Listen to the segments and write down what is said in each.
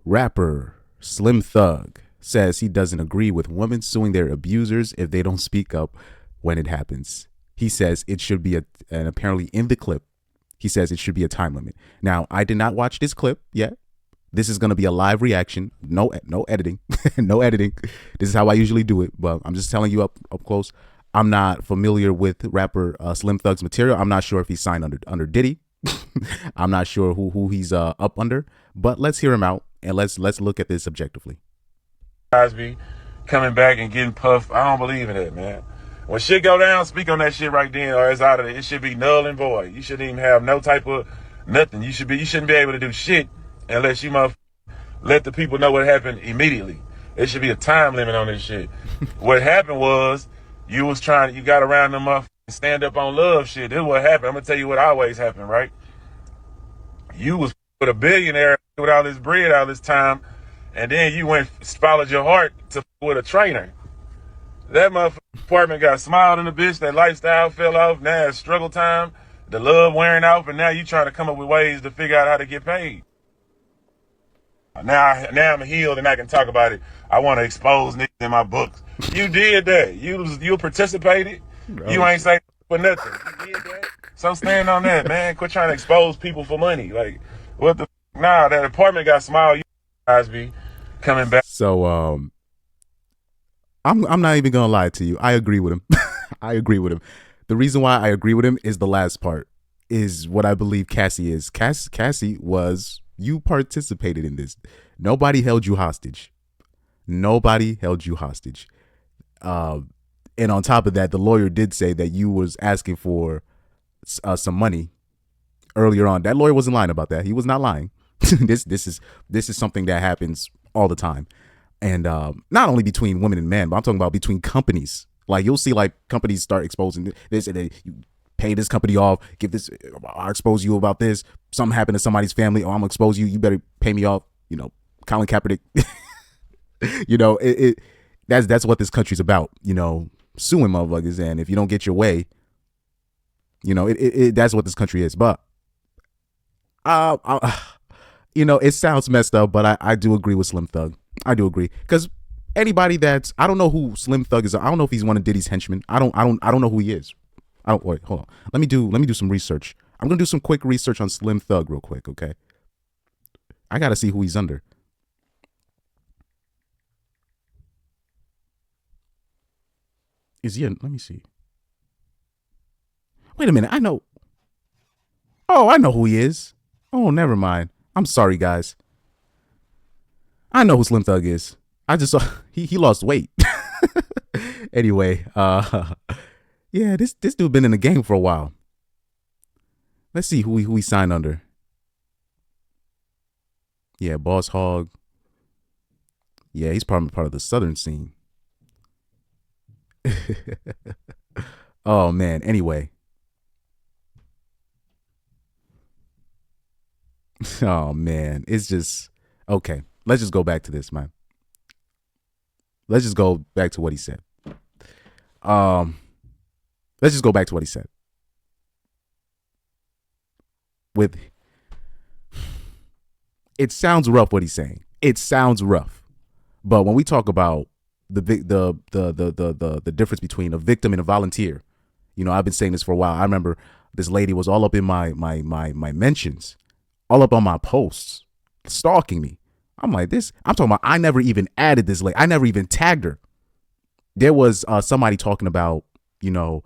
Rapper Slim Thug says he doesn't agree with women suing their abusers if they don't speak up when it happens. He says it should be and apparently in the clip, he says it should be a time limit. Now, I did not watch this clip yet. This is going to be a live reaction. No editing. No editing. This is how I usually do it, but I'm just telling you up close. I'm not familiar with rapper Slim Thug's material. I'm not sure if he's signed under Diddy. I'm not sure who he's up under, but let's hear him out and let's look at this objectively. Cosby coming back and getting puffed. I don't believe in that, man. When shit go down, speak on that shit right then, or it's out of it. It should be null and void. You shouldn't even have no type of nothing. You shouldn't be able to do shit unless you let the people know what happened immediately. There should be a time limit on this shit. What happened was you got around them up and stand up on love shit. This is what happened. I'm gonna tell you what always happened, right? You was with a billionaire with all this bread all this time, and then you went followed your heart to with a trainer. That motherfucking apartment got smiled in the bitch. That lifestyle fell off. Now it's struggle time. The love wearing off, and now you trying to come up with ways to figure out how to get paid. Now I'm healed and I can talk about it. I want to expose niggas in my books. You did that. You participated. Bro. You ain't saying for nothing. You did that. So stand on that, man. Quit trying to expose people for money. Like, what the nah, that apartment got smiled. You Cosby coming back. So I'm not even gonna lie to you. I agree with him. I agree with him. The reason why I agree with him is the last part, is what I believe Cassie is. Cassie was, you participated in this. Nobody held you hostage. Nobody held you hostage. And on top of that, the lawyer did say that you was asking for some money earlier on. That lawyer wasn't lying about that. He was not lying. This is something that happens all the time. And not only between women and men, but I'm talking about between companies. Like, you'll see like companies start exposing this, and you pay this company off, give this, I'll expose you about this. Something happened to somebody's family, oh, I'm gonna expose you. You better pay me off. You know, Colin Kaepernick. You know, that's what this country's about. You know, suing motherfuckers, and if you don't get your way, you know, that's what this country is. But you know, it sounds messed up, but I do agree with Slim Thug. I do agree, because anybody that's, I don't know who Slim Thug is. I don't know if he's one of Diddy's henchmen. I don't know who he is. Wait, hold on. Let me do some research. I'm gonna do some quick research on Slim Thug real quick. Okay. I gotta see who he's under. Is he? Let me see. Wait a minute. I know. Oh, I know who he is. Oh, never mind. I'm sorry, guys. I know who Slim Thug is. I just saw he lost weight. Anyway, yeah, this dude been in the game for a while. Let's see who he signed under. Yeah, Boss Hog. Yeah, he's probably part of the Southern scene. Oh man. Anyway. Oh man, it's just okay. Let's just go back to this, man. Let's just go back to what he said. Let's just go back to what he said. It sounds rough what he's saying. It sounds rough, but when we talk about the difference between a victim and a volunteer, you know, I've been saying this for a while. I remember this lady was all up in my mentions, all up on my posts, stalking me. I'm like, I'm talking about, I never even added this lady. I never even tagged her. There was somebody talking about, you know,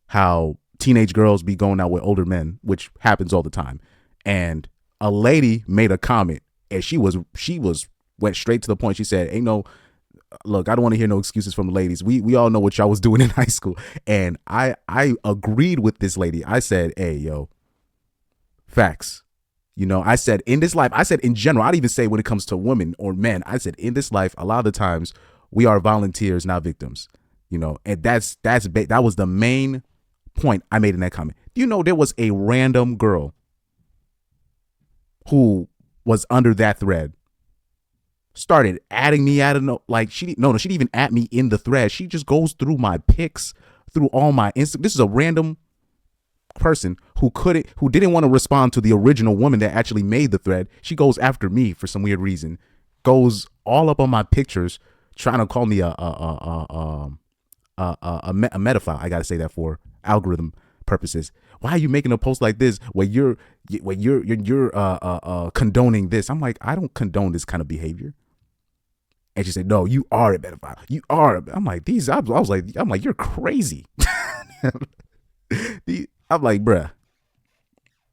how teenage girls be going out with older men, which happens all the time. And a lady made a comment, and she went straight to the point. She said, look, I don't want to hear no excuses from the ladies. We all know what y'all was doing in high school. And I agreed with this lady. I said, hey, yo, facts. You know, I said in this life, I said in general, I'd even say when it comes to women or men, I said in this life, a lot of the times we are volunteers, not victims, you know, and that was the main point I made in that comment. You know, there was a random girl who was under that thread, started adding me out of she didn't even add me in the thread. She just goes through my pics, through all my Insta. This is a random person who didn't want to respond to the original woman that actually made the thread. She goes after me for some weird reason, goes all up on my pictures, trying to call me a metaphile. I gotta say that for algorithm purposes. Why are you making a post like this where you're condoning this? I'm like, I don't condone this kind of behavior. And she said, no, you are a pedophile. You are. I'm like, I'm like, you're crazy. I'm like, bruh.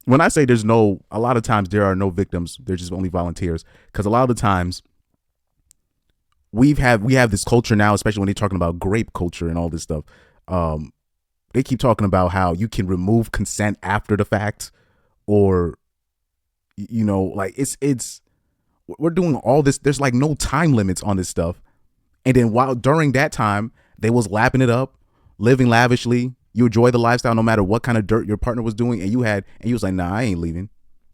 When I say a lot of times there are no victims, there's just only volunteers. Because a lot of the times we have this culture now, especially when they're talking about grape culture and all this stuff. They keep talking about how you can remove consent after the fact, or, like it's we're doing all this. There's like no time limits on this stuff. And then during that time, they was lapping it up, living lavishly. You enjoy the lifestyle no matter what kind of dirt your partner was doing. And you was like, nah, I ain't leaving.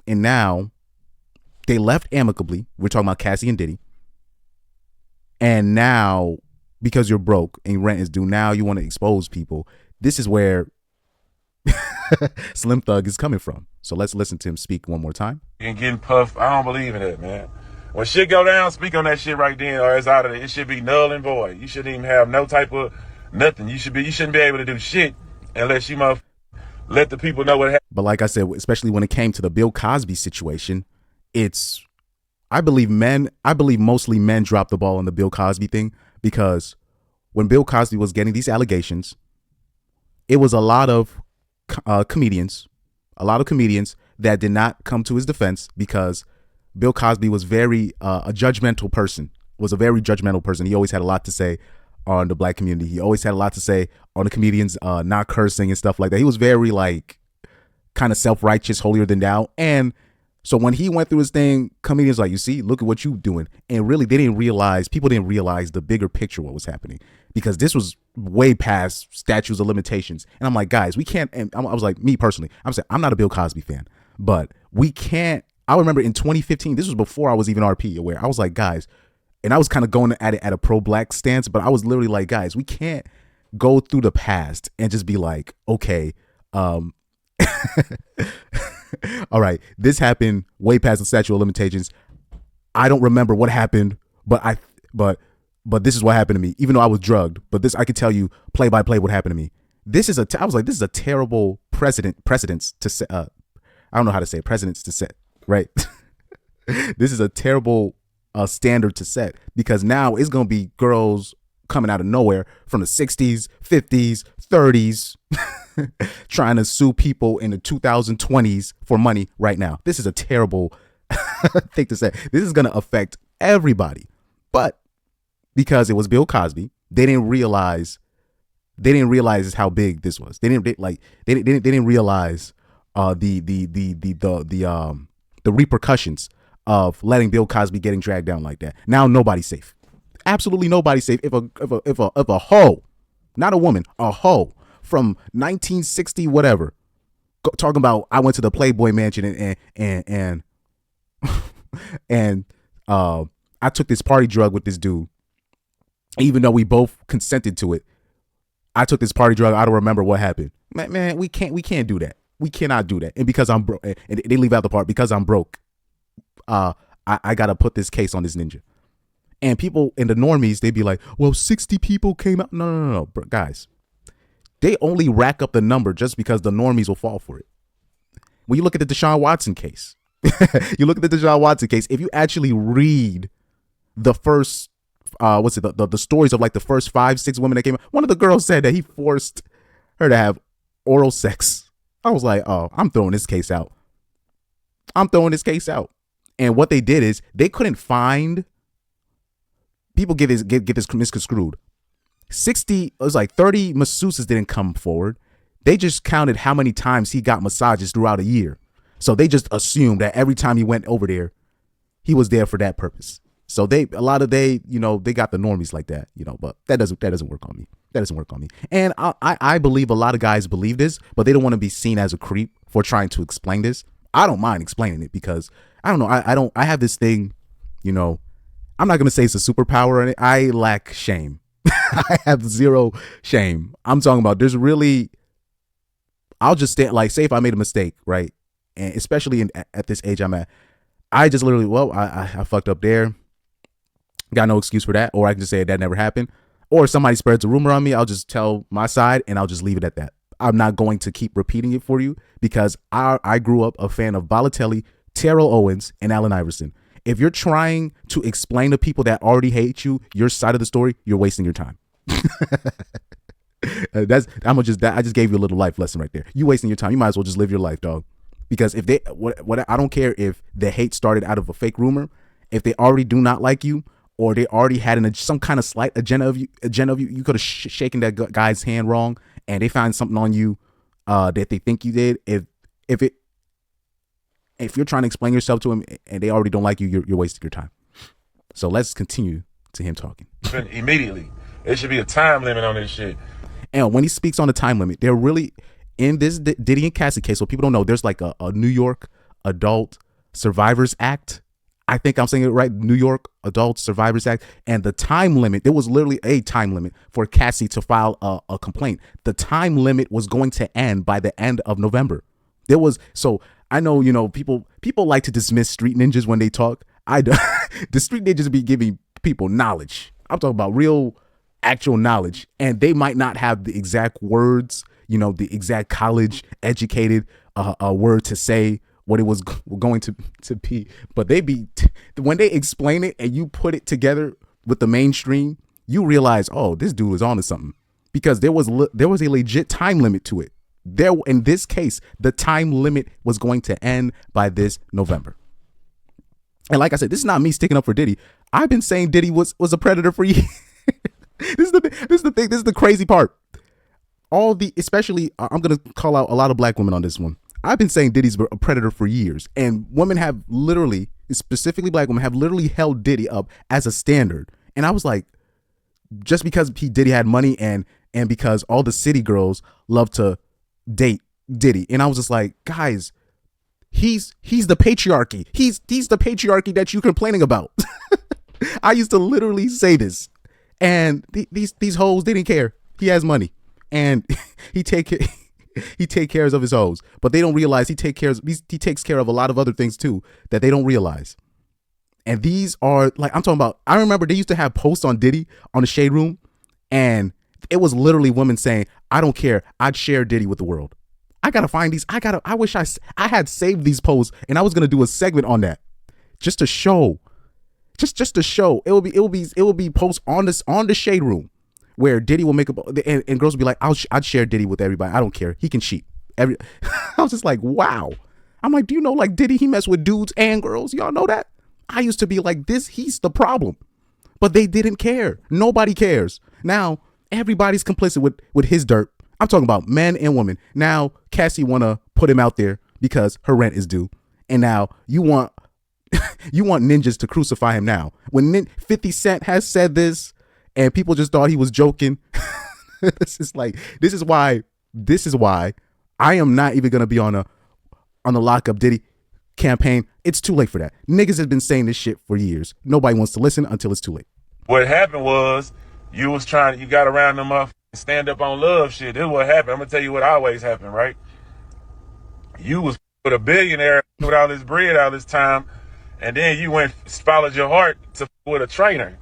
And now they left amicably. We're talking about Cassie and Diddy. And now, because you're broke and rent is due, now you want to expose people. This is where Slim Thug is coming from. So let's listen to him speak one more time. And getting puffed, I don't believe in that, man. When shit go down, speak on that shit right then, or it's out of it. It should be null and void. You shouldn't even have no type of nothing. You shouldn't be able to do shit unless you let the people know what happened. But like I said, especially when it came to the Bill Cosby situation, I believe mostly men dropped the ball on the Bill Cosby thing, because when Bill Cosby was getting these allegations, it was a lot of comedians that did not come to his defense, because Bill Cosby was a very judgmental person. He always had a lot to say on the black community. He always had a lot to say on the comedians not cursing and stuff like that. He was very like kind of self-righteous, holier than thou. And so when he went through his thing, comedians like, you see, look at what you doing. And really, people didn't realize the bigger picture, what was happening, because this was way past statutes of limitations. And I'm like, guys, we can't. And I was like, me personally, I'm not a Bill Cosby fan, but we can't. I remember in 2015, this was before I was even RP aware. I was like, guys, and I was kind of going at it at a pro-black stance, but I was literally like, guys, we can't go through the past and just be like, okay, all right, this happened way past the statute of limitations. I don't remember what happened, but this is what happened to me, even though I was drugged. But this, I could tell you play by play what happened to me. I was like, this is a terrible precedents to set. I don't know how to say it, precedents to set, right? This is a terrible standard to set, because now it's going to be girls coming out of nowhere from the 60s, 50s, 30s, trying to sue people in the 2020s for money right now. This is a terrible thing to say. This is going to affect everybody. But because it was Bill Cosby, they didn't realize how big this was. They didn't realize the repercussions of letting Bill Cosby getting dragged down like that. Now nobody's safe. Absolutely nobody's safe. If a hoe, not a woman, a hoe from 1960 whatever, talking about I went to the Playboy Mansion and I took this party drug with this dude, even though we both consented to it. I took this party drug. I don't remember what happened. Man, we can't do that. We cannot do that. And because I'm broke, and they leave out the part, because I'm broke, I gotta put this case on this ninja. And people in the normies, they'd be like, well, 60 people came out. No, guys. They only rack up the number just because the normies will fall for it. When you look at the Deshaun Watson case, if you actually read the first, the stories of like the first 5-6 women that came out, one of the girls said that he forced her to have oral sex. I was like, oh, I'm throwing this case out. And what they did is they couldn't find. People get this misconstrued. 60, it was like 30 masseuses didn't come forward. They just counted how many times he got massages throughout a year. So they just assumed that every time he went over there, he was there for that purpose. So they got the normies like that, but that doesn't work on me. And I believe a lot of guys believe this, but they don't want to be seen as a creep for trying to explain this. I don't mind explaining it, because I don't know. I have this thing, I'm not going to say it's a superpower, and I lack shame. I have zero shame. I'm talking about there's really I'll just stand, like, say if I made a mistake, right? And especially at this age I'm at, I just literally, well, I fucked up there. Got no excuse for that. Or I can just say that never happened. Or if somebody spreads a rumor on me, I'll just tell my side and I'll just leave it at that. I'm not going to keep repeating it for you because I grew up a fan of Balotelli, Terrell Owens, and Allen Iverson. If you're trying to explain to people that already hate you your side of the story, you're wasting your time. I just gave you a little life lesson right there. You wasting your time. You might as well just live your life, dog. Because if they, what I don't care if the hate started out of a fake rumor. If they already do not like you, or they already had some kind of slight agenda of you, you could have shaken that guy's hand wrong, and they find something on you that they think you did. If you're trying to explain yourself to him and they already don't like you, you're wasting your time. So let's continue to him talking. Immediately, there should be a time limit on this shit. And when he speaks on the time limit, they're really in this Diddy and Cassie case. So people don't know, there's like a New York Adult Survivors Act. I think I'm saying it right. New York Adult Survivors Act. And the time limit, there was literally a time limit for Cassie to file a complaint. The time limit was going to end by the end of November. So I know, people like to dismiss street ninjas when they talk. The street ninjas be giving people knowledge. I'm talking about real, actual knowledge. And they might not have the exact words, the exact college educated word to say what it was going to be, but when they explain it and you put it together with the mainstream, you realize, oh, this dude is onto something, because there was a legit time limit to it. There, in this case, the time limit was going to end by this November. And like I said, this is not me sticking up for Diddy. I've been saying Diddy was a predator for years. This is the thing. This is the crazy part. Especially, I'm gonna call out a lot of black women on this one. I've been saying Diddy's a predator for years, and women have literally, specifically black women, have literally held Diddy up as a standard. And I was like, just because Diddy had money and because all the city girls love to date Diddy, and I was just like, guys, he's the patriarchy. He's the patriarchy that you're complaining about. I used to literally say this, and these hoes didn't care. He has money, and he takes care of his hoes, but they don't realize he takes care of a lot of other things too that they don't realize. And these are, like, I'm talking about, I remember they used to have posts on Diddy on the Shade Room, and it was literally women saying, I don't care, I'd share Diddy with the world. I gotta find these. I wish I had saved these posts, and I was gonna do a segment on that, just to show. It will be posts on the Shade Room where Diddy will make up, and girls will be like, I'd share Diddy with everybody. I don't care. He can cheat. I was just like, wow. I'm like, do you know, like, Diddy, he mess with dudes and girls? Y'all know that? I used to be like, he's the problem. But they didn't care. Nobody cares. Now, everybody's complicit with his dirt. I'm talking about men and women. Now, Cassie want to put him out there because her rent is due. And now you want ninjas to crucify him now. When 50 Cent has said this, and people just thought he was joking. This is why I am not even gonna be on the Lock Up Diddy campaign. It's too late for that. Niggas has been saying this shit for years. Nobody wants to listen until it's too late. What happened was you got around them up, stand up on love shit. This is what happened. I'm gonna tell you what always happened, right? You was with a billionaire with all this bread all this time, and then you followed your heart with a trainer.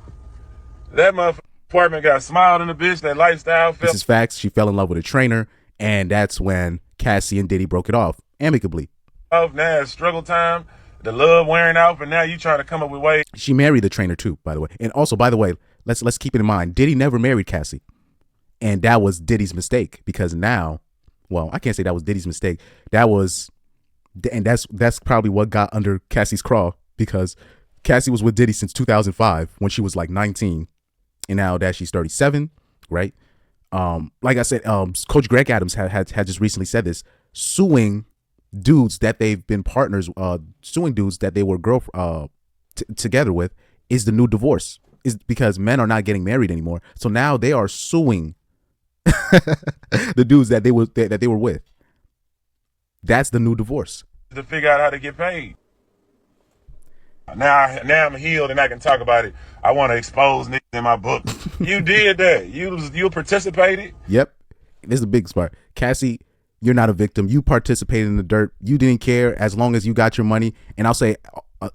That motherfucking apartment got smiled in the bitch. That lifestyle. This is facts. She fell in love with a trainer, and that's when Cassie and Diddy broke it off amicably. Now it's struggle time. The love wearing off, and now you trying to come up with ways. She married the trainer too, by the way. And also, by the way, let's keep it in mind, Diddy never married Cassie, and that was Diddy's mistake, because now, well, I can't say that was Diddy's mistake. That's probably what got under Cassie's craw, because Cassie was with Diddy since 2005 when she was like 19. And now that she's 37, right? Like I said, Coach Greg Adams had just recently said this, suing dudes that they've been partners, suing dudes that they were together with is the new divorce, is because men are not getting married anymore. So now they are suing the dudes that they were with. That's the new divorce. To figure out how to get paid. Now I'm healed and I can talk about it. I want to expose niggas in my book. You did that. You participated. Yep. This is the biggest part. Cassie You're not a victim. You participated in the dirt. You didn't care as long as you got your money. And I'll say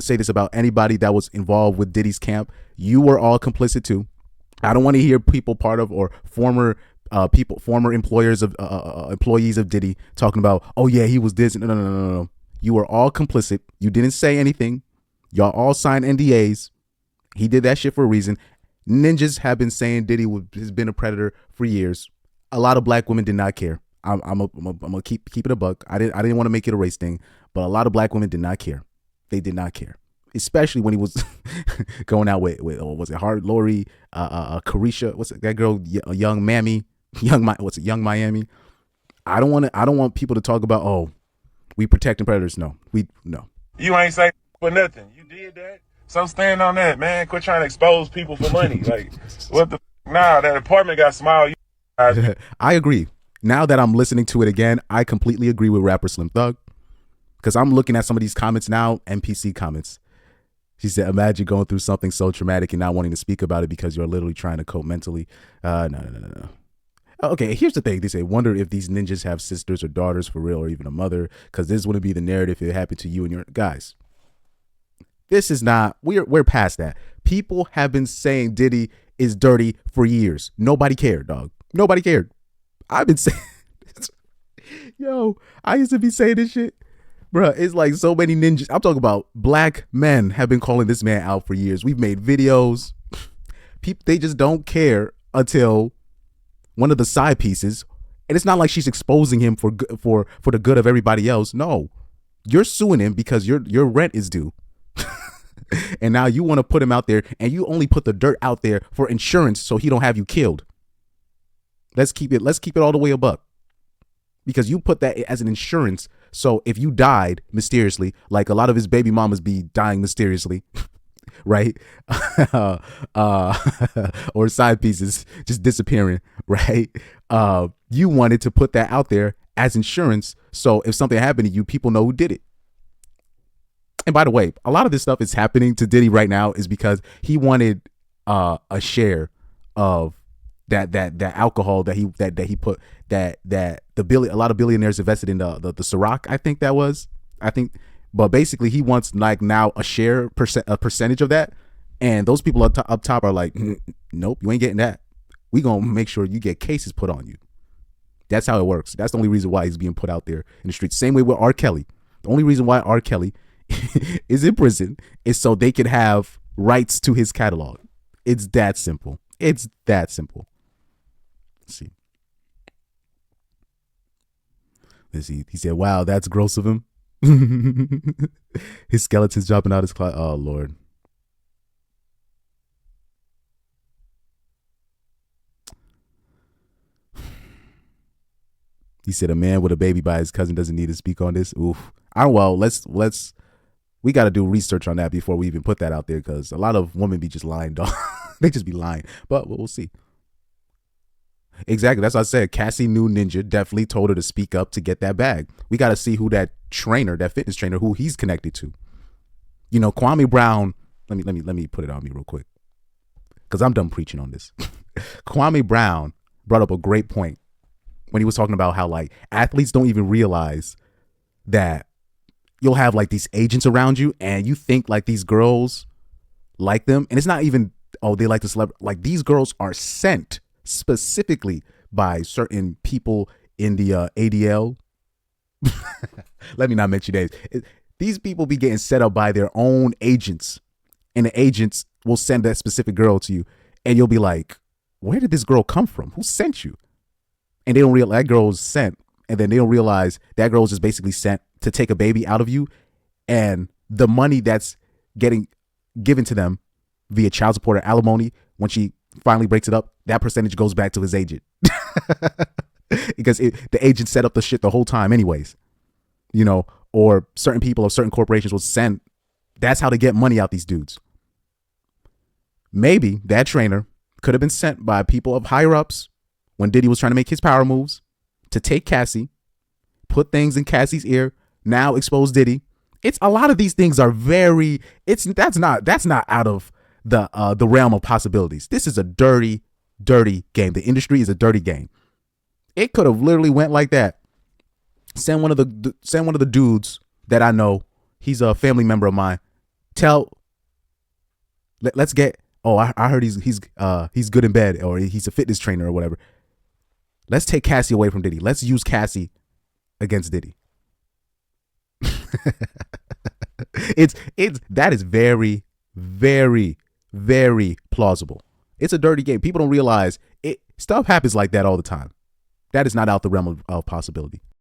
this about anybody that was involved with Diddy's camp. You were all complicit too. I don't want to hear people part of or former former employers of employees of Diddy talking about, oh yeah, he was this. No. You were all complicit. You didn't say anything. Y'all all signed NDAs. He did that shit for a reason. Ninjas have been saying Diddy has been a predator for years. A lot of black women did not care. I'm gonna keep it a buck. I didn't want to make it a race thing, but a lot of black women did not care. They did not care, especially when he was going out with was it Hard Lori, Carisha, what's it, that girl, Young Mammy, Young Miami. I don't want people to talk about, oh, we protecting predators. No. You ain't say for nothing. You did that. So stand on that, man. Quit trying to expose people for money. Like, what the nah, that apartment got small. I agree. Now that I'm listening to it again, I completely agree with rapper Slim Thug. Because I'm looking at some of these comments now, NPC comments. She said, imagine going through something so traumatic and not wanting to speak about it because you're literally trying to cope mentally. No. Okay, here's the thing. They say, wonder if these ninjas have sisters or daughters for real or even a mother, because this wouldn't be the narrative if it happened to you and your guys. This is not, we're past that. People have been saying Diddy is dirty for years. Nobody cared, dog. Nobody cared. I've been saying, yo, I used to be saying this shit. Bruh, it's like so many ninjas. I'm talking about black men have been calling this man out for years. We've made videos. People, they just don't care until one of the side pieces. And it's not like she's exposing him for the good of everybody else. No, you're suing him because your rent is due. And now you want to put him out there, and you only put the dirt out there for insurance so he don't have you killed. Let's keep it all the way a buck. Because you put that as an insurance. So if you died mysteriously, like a lot of his baby mamas be dying mysteriously, right? Or side pieces just disappearing, right? You wanted to put that out there as insurance. So if something happened to you, people know who did it. And by the way, a lot of this stuff is happening to Diddy right now is because he wanted a share of that alcohol that he put a lot of billionaires invested in the Ciroc, I think, but basically he wants like now a percentage of that, and those people up top are like, nope, you ain't getting that. We gonna make sure you get cases put on you. That's how it works. That's the only reason why he's being put out there in the streets. Same way with R. Kelly. The only reason why R. Kelly is in prison is so they can have rights to his catalog. It's that simple. Let's see. He said, wow, that's gross of him. His skeleton's dropping out his closet. Oh, Lord. He said, a man with a baby by his cousin doesn't need to speak on this. Oof. We got to do research on that before we even put that out there, because a lot of women be just lying, dog. They just be lying. But we'll see. Exactly. That's what I said. Cassie knew Ninja definitely told her to speak up to get that bag. We got to see who that fitness trainer, who he's connected to. You know, Kwame Brown. Let me put it on me real quick, because I'm done preaching on this. Kwame Brown brought up a great point when he was talking about how like athletes don't even realize that you'll have like these agents around you, and you think like these girls like them, and it's not even, oh, they like the celebrity. Like, these girls are sent specifically by certain people in the ADL. Let me not mention names. These people be getting set up by their own agents, and the agents will send that specific girl to you, and you'll be like, where did this girl come from? Who sent you? And they don't realize that girl was sent, and then they don't realize that girl was just basically sent to take a baby out of you, and the money that's getting given to them via child support or alimony, when she finally breaks it up, that percentage goes back to his agent. Because the agent set up the shit the whole time anyways, you know, or certain people or certain corporations will send. That's how they get money out these dudes. Maybe that trainer could have been sent by people of higher ups when Diddy was trying to make his power moves to take Cassie, put things in Cassie's ear, now expose Diddy. It's a lot of these things are that's not out of the realm of possibilities. This is a dirty game. The industry is a dirty game. It could have literally went like that. Send one of the dudes that I know. He's a family member of mine. Let's get. Oh, I heard he's good in bed, or he's a fitness trainer or whatever. Let's take Cassie away from Diddy. Let's use Cassie against Diddy. it's that is very, very, very plausible. It's a dirty game. People don't realize it. Stuff happens like that all the time. That is not out the realm of possibility.